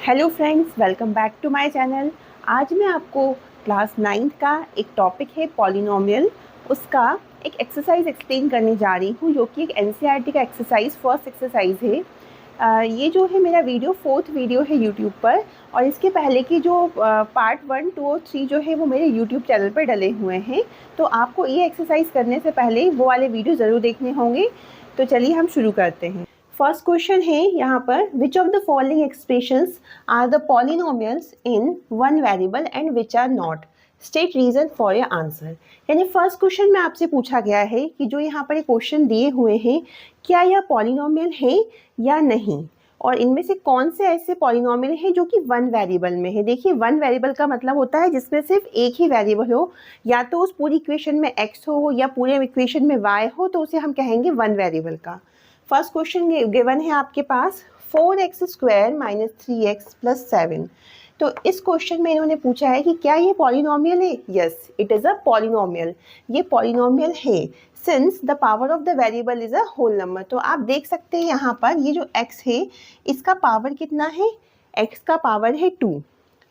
Hello friends, welcome back to my channel. आज मैं आपको क्लास 9th का एक टॉपिक है पॉलिनोमियल, उसका एक एक्सरसाइज एक्सप्लेन करने जा रही हूँ जो कि एक एनसीईआरटी का एक्सरसाइज फर्स्ट एक्सरसाइज है। ये जो है मेरा वीडियो 4th वीडियो है यूट्यूब पर, और इसके पहले की जो पार्ट 1, 2 और 3 जो है वो मेरे यूट्यूब चैनल पर डले हुए हैं। तो आपको ये एक्सरसाइज करने से पहले वो वाले वीडियो ज़रूर देखने होंगे। तो चलिए हम शुरू करते हैं। फर्स्ट क्वेश्चन है यहाँ पर, which of the following expressions are the polynomials in one variable and which are not, state reason for your answer. यानी फर्स्ट क्वेश्चन में आपसे पूछा गया है कि जो यहाँ पर क्वेश्चन दिए हुए हैं, क्या यह पॉलिनोमियल है या नहीं, और इनमें से कौन से ऐसे पॉलिनोमियल हैं जो कि वन वेरिएबल में है। देखिए, वन वेरिएबल का मतलब होता है जिसमें सिर्फ एक ही वेरिएबल हो, या तो उस पूरी इक्वेशन में x हो या पूरे इक्वेशन में y हो, तो उसे हम कहेंगे वन वेरिएबल का। फर्स्ट क्वेश्चन गिवन है आपके पास 4x² माइनस 3x प्लस 7। तो इस क्वेश्चन में इन्होंने पूछा है कि क्या ये पॉलिनोमियल है। Yes, it is a polynomial. ये पॉलिनोमियल है since the power of the variable is a whole number. तो आप देख सकते हैं यहाँ पर ये जो x है इसका पावर कितना है, x का पावर है 2।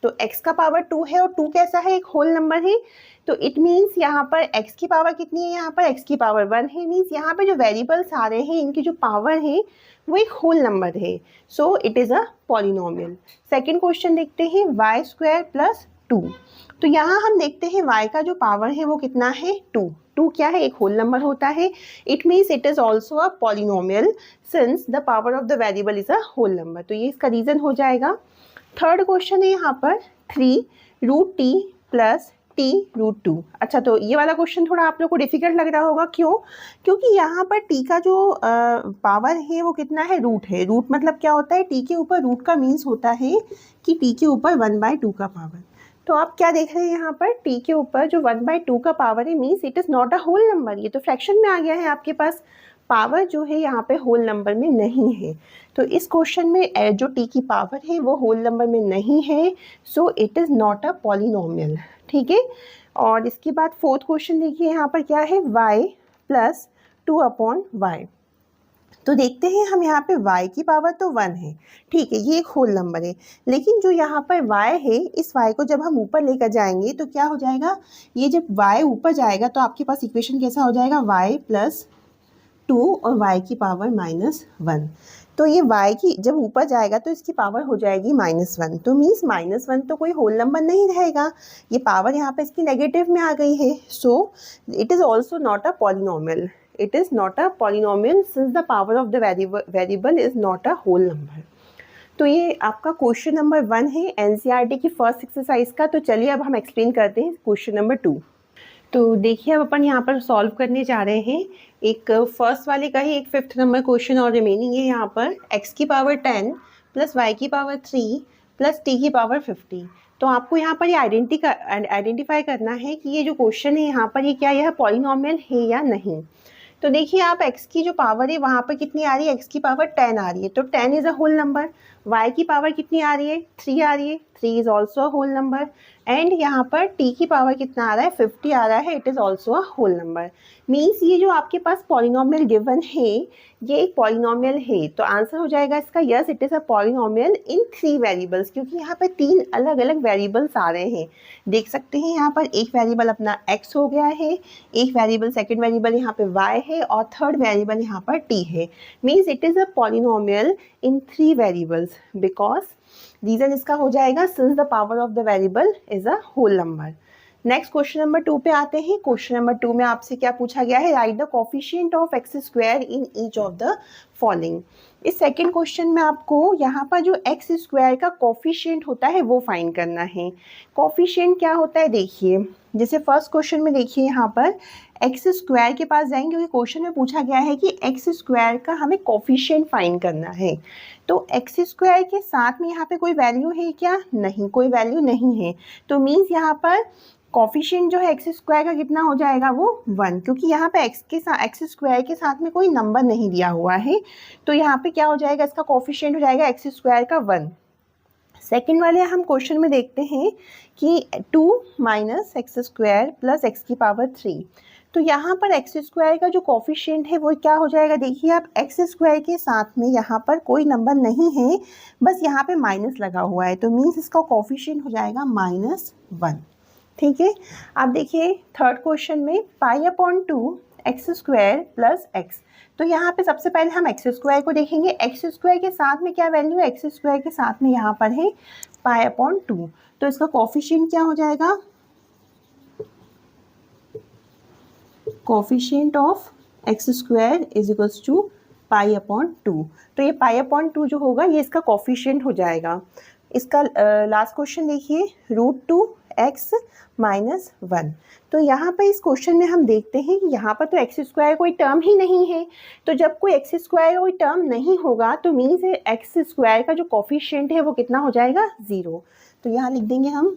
तो x का पावर 2 है और 2 कैसा है, एक होल नंबर है। तो इट मीन्स यहाँ पर x की पावर कितनी है, यहाँ पर x की पावर 1 है। मीन्स यहाँ पे जो वेरिएबल्स आ रहे हैं इनकी जो पावर है वो एक होल नंबर है। So it is a polynomial. Second question देखते हैं, y² प्लस 2। तो यहाँ हम देखते हैं y का जो पावर है वो कितना है 2। 2 क्या है, एक होल नंबर होता है। It means it is also a polynomial since the power of the variable is a whole number. तो ये इसका रीज़न हो जाएगा। थर्ड क्वेश्चन है यहाँ पर 3√t प्लस t√2। अच्छा, तो ये वाला क्वेश्चन थोड़ा आप लोग को डिफिकल्ट लग रहा होगा। क्यों? क्योंकि यहाँ पर t का जो पावर है वो कितना है, रूट है। रूट मतलब क्या होता है, t के ऊपर रूट का मीन्स होता है कि t के ऊपर 1/2 का पावर। तो आप क्या देख रहे हैं यहाँ पर, t के ऊपर जो 1/2 का पावर है means it is not a whole number. ये तो फ्रैक्शन में आ गया है, आपके पास पावर जो है यहाँ पे होल नंबर में नहीं है। तो इस क्वेश्चन में जो t की पावर है वो होल नंबर में नहीं है। So it is not a polynomial. ठीक है। और इसके बाद फोर्थ क्वेश्चन देखिए, यहाँ पर क्या है, y प्लस 2/y। तो देखते हैं हम, यहाँ पे y की पावर तो 1 है, ठीक है, ये एक होल नंबर है। लेकिन जो यहाँ पर y है, इस y को जब हम ऊपर लेकर जाएंगे तो क्या हो जाएगा, ये जब y ऊपर जाएगा तो आपके पास इक्वेशन कैसा हो जाएगा, y प्लस 2 और y की पावर -1। तो ये y की जब ऊपर जाएगा तो इसकी पावर हो जाएगी -1। तो मीन्स -1 तो कोई होल नंबर नहीं रहेगा, ये पावर यहाँ पे इसकी नेगेटिव में आ गई है। So it is also not a polynomial. It is not a polynomial since the power of the variable is not a whole number. तो ये आपका क्वेश्चन नंबर 1 है एनसीईआरटी की फर्स्ट एक्सरसाइज का। तो चलिए अब हम एक्सप्लेन करते हैं क्वेश्चन नंबर 2। तो देखिए, अब अपन यहाँ पर सॉल्व करने जा रहे हैं। एक फर्स्ट वाले का ही एक 5th नंबर क्वेश्चन और रिमेनिंग है। यहाँ पर x की पावर 10 प्लस y की पावर 3 प्लस t की पावर 50। तो आपको यहाँ पर ये आइडेंटिफाई करना है कि ये जो क्वेश्चन है यहाँ पर, ये क्या यह पॉलिनोमियल है या नहीं। तो देखिए, आप x की जो पावर है वहाँ पर कितनी आ रही है, x की पावर 10 आ रही है, तो 10 is a whole number. y की पावर कितनी आ रही है, 3 आ रही है, 3 is also a whole number. And यहाँ पर t की पावर कितना आ रहा है, 50 आ रहा है, it is also a whole number. Means ये जो आपके पास पॉलिनोमियल गिवन है ये एक पॉलिनोमियल है। तो आंसर हो जाएगा इसका yes, it is a polynomial in 3 variables, क्योंकि यहाँ पर 3 अलग अलग वेरिएबल्स आ रहे हैं। देख सकते हैं यहाँ पर एक वेरिएबल अपना x हो गया है, एक वेरिएबल सेकेंड वेरिएबल यहाँ पे y है, और थर्ड वेरिएबल यहाँ पर t है। Means it is a polynomial in 3 variables, because reason इसका हो जाएगा since the power of the variable is a whole number. Next question number 2 पे आते हैं। क्वेश्चन नंबर 2 में आपसे क्या पूछा गया है, right the coefficient of x² in each of the following. इस सेकेंड क्वेश्चन में आपको यहाँ पर जो x² का कोफिशिएंट होता है वो फाइंड करना है। कोफिशिएंट क्या होता है, देखिए जैसे फर्स्ट क्वेश्चन में देखिए यहाँ पर x² के पास जाएंगे, क्योंकि क्वेश्चन में पूछा गया है कि x² का हमें कोफिशिएंट फाइंड करना है। तो x² के साथ में यहाँ पे कोई वैल्यू है क्या, नहीं, कोई वैल्यू नहीं है। तो मीन्स यहाँ पर कोफिशिएंट जो है x² का कितना हो जाएगा, वो 1, क्योंकि यहाँ पे x² के साथ में कोई नंबर नहीं दिया हुआ है। तो यहाँ पे क्या हो जाएगा, इसका कोफिशिएंट हो जाएगा x² का 1। सेकेंड वाले हम क्वेश्चन में देखते हैं कि 2 - x² प्लस x की पावर 3। तो यहाँ पर एक्स स्क्वायर का जो कोफिशिएंट है वो क्या हो जाएगा, देखिए आप एक्स स्क्वायर के साथ में यहाँ पर कोई नंबर नहीं है, बस यहाँ पे माइनस लगा हुआ है, तो मीन्स इसका कोफिशिएंट हो जाएगा -1। ठीक है, अब देखिए थर्ड क्वेश्चन में π/2 एक्स स्क्वायर प्लस एक्स। तो यहाँ पे सबसे पहले हम एक्स स्क्वायर को देखेंगे। एक्स स्क्वायर के साथ में क्या वैल्यू है, एक्स स्क्वायर के साथ में यहाँ पर है π/2, तो इसका कोफिशिएंट क्या हो जाएगा, coefficient of x square is equals to π/2। तो ये π/2 जो होगा ये इसका कोफिशिएंट हो जाएगा। इसका लास्ट क्वेश्चन देखिए, √2x - 1। तो यहाँ पर इस क्वेश्चन में हम देखते हैं कि यहाँ पर तो एक्स स्क्वायर कोई टर्म ही नहीं है, तो जब कोई एक्स स्क्वायर कोई टर्म नहीं होगा तो मीन्स एक्स स्क्वायर का जो कोफिशिएंट है वो कितना हो जाएगा, 0। तो यहाँ लिख देंगे हम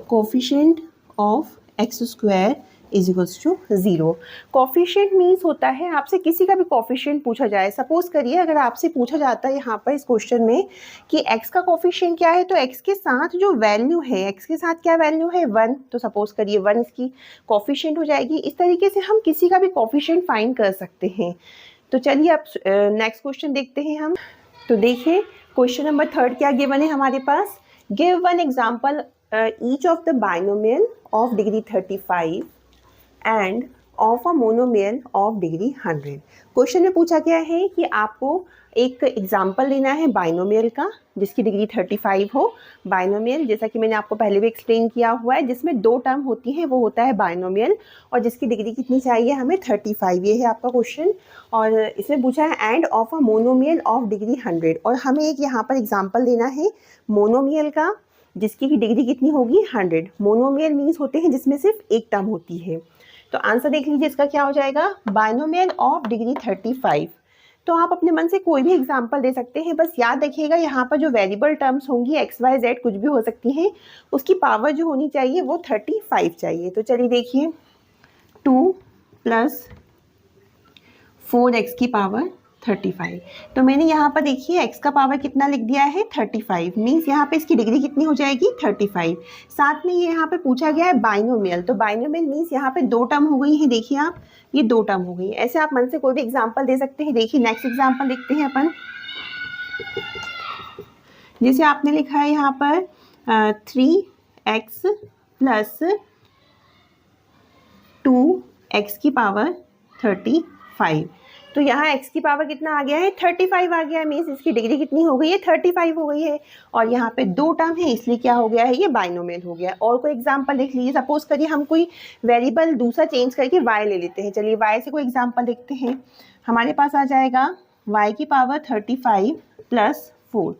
coefficient of x square is equals to 0। Coefficient means होता है आपसे किसी का भी कोफिशिएंट पूछा जाए, सपोज करिए अगर आपसे पूछा जाता है यहाँ पर इस क्वेश्चन में कि x का कोफिशिएंट क्या है, तो x के साथ जो वैल्यू है, x के साथ क्या वैल्यू है 1, तो सपोज करिए 1 इसकी कोफिशिएंट हो जाएगी। इस तरीके से हम किसी का भी कोफिशिएंट फाइंड कर सकते हैं। तो चलिए अब नेक्स्ट क्वेश्चन देखते हैं हम। तो देखिए क्वेश्चन नंबर 3 क्या गिवन है हमारे पास, give one example each of the binomial of degree 35 and of a monomial of degree 100। Question में पूछा गया है कि आपको एक एग्जाम्पल लेना है बाइनोमियल का जिसकी डिग्री 35 हो। बाइनोमियल जैसा कि मैंने आपको पहले भी एक्सप्लेन किया हुआ है, जिसमें 2 टर्म होती है वो होता है बाइनोमियल, और जिसकी डिग्री कितनी चाहिए हमें, 35। ये है आपका क्वेश्चन, और इसमें पूछा है and of a monomial of degree 100, और हमें एक यहाँ पर एग्जाम्पल लेना है मोनोमियल का जिसकी डिग्री कितनी होगी, 100। मोनोमियल मीन्स होते हैं जिसमें सिर्फ एक टर्म होती है। तो आंसर देख लीजिए इसका क्या हो जाएगा, बाइनोमियल ऑफ डिग्री 35। तो आप अपने मन से कोई भी एग्जांपल दे सकते हैं, बस याद रखिएगा यहाँ पर जो वेरिएबल टर्म्स होंगी x, y, z कुछ भी हो सकती हैं, उसकी पावर जो होनी चाहिए वो 35 चाहिए। तो चलिए देखिए 2 + 4x की पावर 35। तो मैंने यहाँ पर देखिए x का पावर कितना लिख दिया है, 35, मीन्स यहाँ पे इसकी डिग्री कितनी हो जाएगी, 35। साथ में ये यहाँ पे पूछा गया है बाइनोमियल, तो बाइनोमियल मीन्स यहाँ पे 2 टर्म हो गई हैं, देखिए आप ये 2 टर्म हो गई। ऐसे आप मन से कोई भी एग्जाम्पल दे सकते हैं। देखिए नेक्स्ट एग्जाम्पल देखते हैं अपन। जैसे आपने लिखा है यहाँ पर 3x + 2x की पावर 35। तो यहाँ x की पावर कितना आ गया है, 35 आ गया है, मीन्स इसकी डिग्री कितनी हो गई है, 35 हो गई है, और यहाँ पे 2 टर्म है इसलिए क्या हो गया है, ये बाइनोमियल हो गया। और कोई एग्जांपल देख लीजिए, सपोज करिए हम कोई वेरिएबल दूसरा चेंज करके y ले लेते हैं। चलिए y से कोई एग्जांपल देखते हैं। हमारे पास आ जाएगा y की पावर 35 + 4।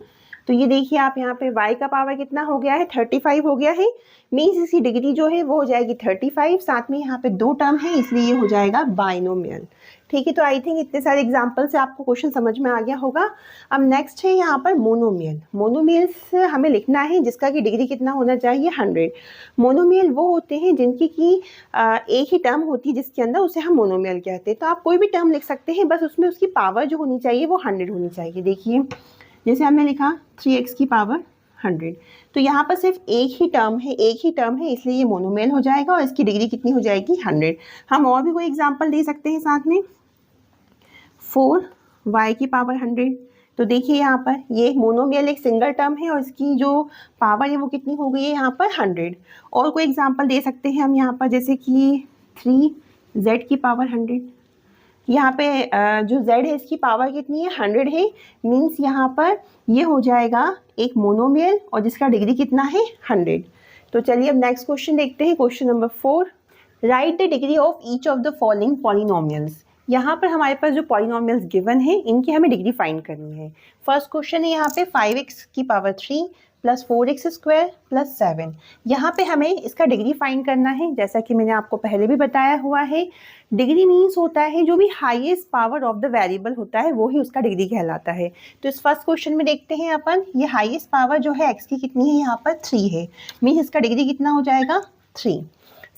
तो ये देखिए आप यहाँ पे y का पावर कितना हो गया है, 35 हो गया है, मीन्स इसकी डिग्री जो है वो हो जाएगी 35, साथ में यहाँ पे 2 टर्म है इसलिए ये हो जाएगा बाइनोमियल। ठीक है, तो आई थिंक इतने सारे एग्जाम्पल से आपको क्वेश्चन समझ में आ गया होगा। अब नेक्स्ट है यहाँ पर मोनोमियल। मोनोमियल से हमें लिखना है जिसका की डिग्री कितना होना चाहिए, 100। मोनोमियल वो होते हैं जिनकी की एक ही टर्म होती है जिसके अंदर, उसे हम मोनोमियल कहते हैं। तो आप कोई भी टर्म लिख सकते हैं, बस उसमें उसकी पावर जो होनी चाहिए वो 100 होनी चाहिए। देखिए जैसे हमने लिखा 3x की पावर 100, तो यहाँ पर सिर्फ एक ही टर्म है इसलिए ये मोनोमियल हो जाएगा, और इसकी डिग्री कितनी हो जाएगी, 100। हम और भी कोई एग्जांपल दे सकते हैं साथ में, 4y की पावर 100। तो देखिए यहाँ पर ये मोनोमियल एक सिंगल टर्म है और इसकी जो पावर है वो कितनी हो गई है यहाँ पर, 100। और कोई एग्जांपल दे सकते हैं हम यहाँ पर, जैसे कि 3z की पावर 100। यहाँ पे जो z है इसकी पावर कितनी है, 100 है, मीन्स यहाँ पर ये हो जाएगा एक मोनोमियल और जिसका डिग्री कितना है, 100। तो चलिए अब नेक्स्ट क्वेश्चन देखते हैं, question number 4। Right the degree of each of the following polynomials. यहाँ पर हमारे पास जो पॉलिनोमियल्स गिवन है इनकी हमें डिग्री फाइंड करनी है। फर्स्ट क्वेश्चन है यहाँ पे 5x की पावर 3 + 4x² + 7। यहाँ पे हमें इसका डिग्री फाइंड करना है। जैसा कि मैंने आपको पहले भी बताया हुआ है, डिग्री मीन्स होता है जो भी highest power of the variable होता है वो ही उसका डिग्री कहलाता है। तो इस फर्स्ट क्वेश्चन में देखते हैं अपन, ये हाईएस्ट पावर जो है x की कितनी है, यहाँ पर 3 है, मीन्स इसका डिग्री कितना हो जाएगा, 3।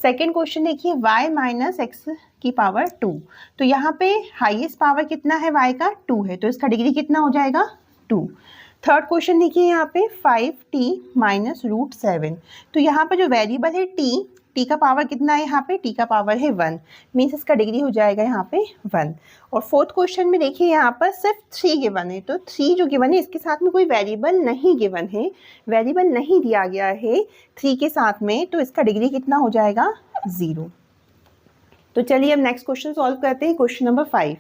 सेकेंड क्वेश्चन देखिए y - x की पावर 2। तो यहाँ पे हाईएस्ट पावर कितना है y का, 2 है, तो इसका डिग्री कितना हो जाएगा, 2। थर्ड क्वेश्चन देखिए यहाँ पे 5t - √7। तो यहाँ पर जो वेरिएबल है t, टी का पावर कितना है यहाँ पे, टी का पावर है 1, मीन्स इसका डिग्री हो जाएगा यहाँ पे 1। और फोर्थ क्वेश्चन में देखिए यहाँ पर सिर्फ 3 गिवन है, तो 3 जो गिवन है इसके साथ में कोई वेरिएबल नहीं गिवन है, वेरिएबल नहीं दिया गया है 3 के साथ में, तो इसका डिग्री कितना हो जाएगा 0। तो चलिए अब नेक्स्ट क्वेश्चन सॉल्व करते हैं, क्वेश्चन नंबर 5।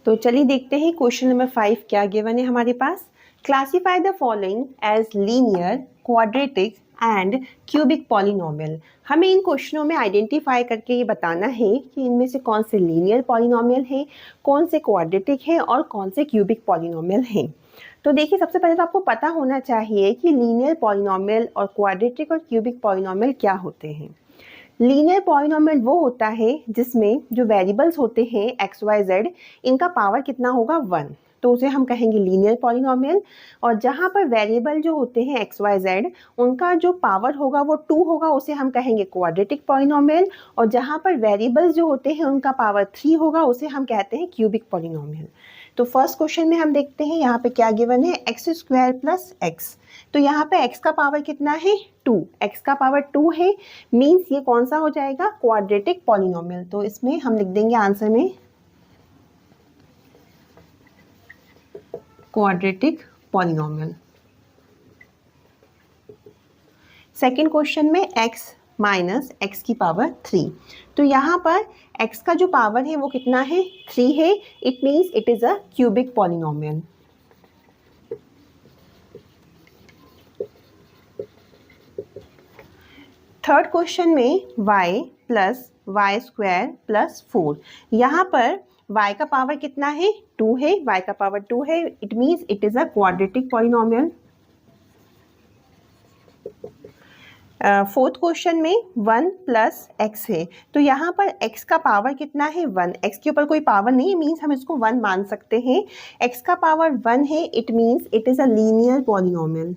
तो चलिए देखते हैं क्वेश्चन नंबर 5 क्या गिवन है हमारे पास। Classify the following as linear, quadratic and cubic polynomial. हमें इन क्वेश्चनों में आइडेंटिफाई करके ये बताना है कि इनमें से कौन से लीनियर पॉलिनोमियल हैं, कौन से क्वाड्रेटिक हैं और कौन से क्यूबिक पॉलिनोमियल हैं। तो देखिए सबसे पहले तो आपको पता होना चाहिए कि लीनियर पॉलिनोमियल और क्वाड्रेटिक और क्यूबिक पॉलिनोमियल क्या होते हैं। लीनियर पॉलिनोमियल वो होता है जिसमें जो वेरिएबल्स होते हैं एक्स वाई जेड, इनका पावर कितना होगा 1, तो उसे हम कहेंगे लीनियर पॉलिनोमियल। और जहाँ पर वेरिएबल जो होते हैं एक्स वाई जेड, उनका जो पावर होगा वो 2 होगा, उसे हम कहेंगे क्वाड्रेटिक पॉलिनोमियल। और जहाँ पर वेरिएबल्स जो होते हैं उनका पावर 3 होगा, उसे हम कहते हैं क्यूबिक पॉलिनोमियल। तो फर्स्ट क्वेश्चन में हम देखते हैं यहाँ पे क्या गिवन है, एक्स स्क्वायर प्लस एक्स। तो यहाँ पे x का पावर कितना है 2, x का पावर 2 है, मीन्स ये कौन सा हो जाएगा, क्वाड्रेटिक पॉलिनोमियल। तो इसमें हम लिख देंगे आंसर में क्वाड्रेटिक पॉलिनोमियल। सेकेंड क्वेश्चन में x माइनस एक्स की पावर 3। तो यहाँ पर x का जो पावर है वो कितना है 3 है, it means it is a cubic polynomial. Third question में y plus y square plus 4। यहाँ पर y का पावर कितना है 2 है, y का पावर 2 है, it means it is a quadratic polynomial. Fourth question में 1 प्लस एक्स है, तो यहाँ पर x का पावर कितना है 1, x के ऊपर कोई पावर नहीं है, मीन्स हम इसको 1 मान सकते हैं। x का पावर 1 है, it means it is a linear polynomial.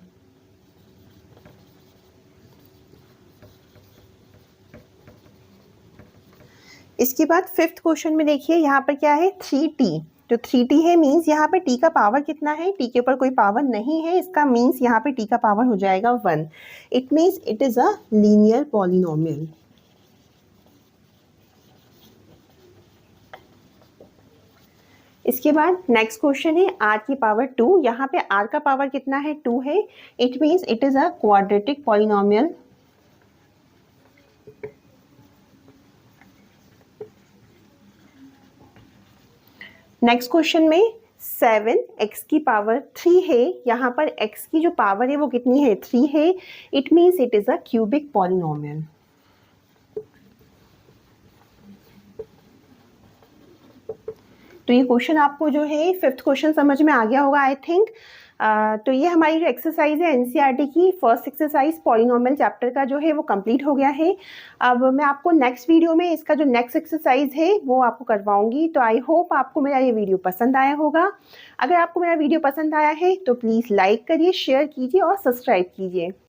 इसके बाद फिफ्थ क्वेश्चन में देखिए यहाँ पर क्या है 3t। तो 3t है, मीन्स यहाँ पे t का पावर कितना है, t के ऊपर कोई पावर नहीं है, इसका मीन्स यहाँ पे t का पावर हो जाएगा 1। It means it is a linear polynomial. इसके बाद नेक्स्ट क्वेश्चन है r की पावर 2। यहाँ पे r का पावर कितना है 2 है, it means it is a quadratic polynomial. Next question में 7x की पावर 3 है, यहाँ पर x की जो पावर है वो कितनी है 3 है, it means it is a cubic polynomial. तो ये क्वेश्चन आपको जो है फिफ्थ क्वेश्चन समझ में आ गया होगा आई थिंक। तो ये हमारी जो एक्सरसाइज है एनसीईआरटी की फर्स्ट एक्सरसाइज पॉलिनोमियल चैप्टर का जो है वो कंप्लीट हो गया है। अब मैं आपको नेक्स्ट वीडियो में इसका जो नेक्स्ट एक्सरसाइज है वो आपको करवाऊंगी। तो आई होप आपको मेरा ये वीडियो पसंद आया होगा। अगर आपको मेरा वीडियो पसंद आया है तो प्लीज़ लाइक करिए, शेयर कीजिए और सब्सक्राइब कीजिए।